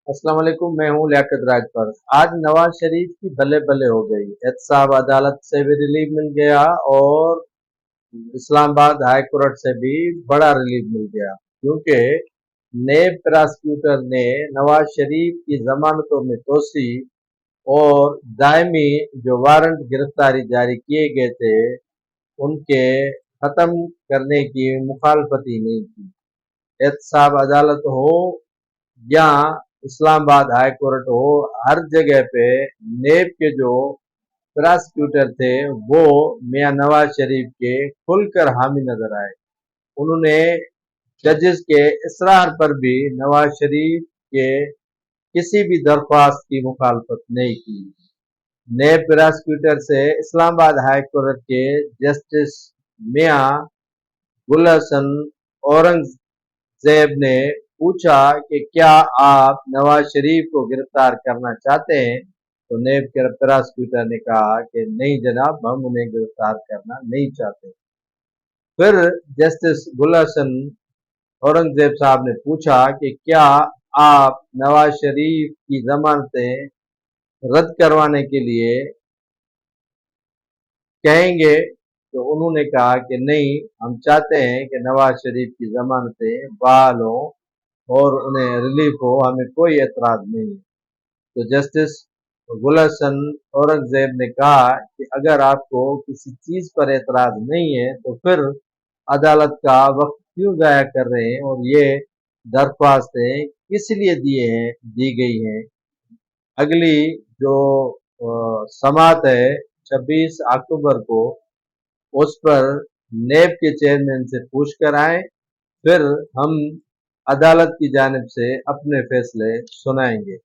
अस्सलाम वालेकुम। मैं हूँ लियाकत राजपर। आज नवाज शरीफ की बल्ले बल्ले हो गई। एहतसाब अदालत से भी रिलीफ मिल गया और इस्लामाबाद हाई कोर्ट से भी बड़ा रिलीफ मिल गया, क्योंकि नेब प्रोसिक्यूटर ने नवाज शरीफ की जमानतों में तोसी और दायमी जो वारंट गिरफ्तारी जारी किए गए थे उनके खत्म करने की मुखालफत ही नहीं की। एहतसाब अदालत हो या इस्लामाबाद हाई कोर्ट हो, हर जगह पे नेब के जो प्रोसिक्यूटर थे वो मियां नवाज शरीफ के खुलकर हामी नजर आए। उन्होंने जजेस के इसरार पर भी नवाज शरीफ के किसी भी दरख्वास्त की मुखालफत नहीं की। नेब प्रोसिक्यूटर से इस्लामाबाद हाई कोर्ट के जस्टिस मियां गुल हसन औरंगजेब ने पूछा कि क्या आप नवाज शरीफ को गिरफ्तार करना चाहते हैं, तो नेब के प्रोसिक्यूटर ने कहा कि नहीं जनाब, हम उन्हें गिरफ्तार करना नहीं चाहते। फिर जस्टिस गुल हसन औरंगजेब साहब ने पूछा कि क्या आप नवाज शरीफ की जमानतें रद्द करवाने के लिए कहेंगे, तो उन्होंने कहा कि नहीं, हम चाहते हैं कि नवाज शरीफ की जमानतें बहाल हों और उन्हें रिलीफ हो, हमें कोई एतराज नहीं है। तो जस्टिस गुल हसन औरंगजेब ने कहा कि अगर आपको किसी चीज पर एतराज नहीं है तो फिर अदालत का वक्त क्यों जाया कर रहे हैं और ये दरख्वास्तें किस लिए दी गई हैं। अगली जो समात है 26 अक्टूबर को, उस पर नेब के चेयरमैन से पूछ कर आए, फिर हम अदालत की जानिब से अपने फैसले सुनाएंगे।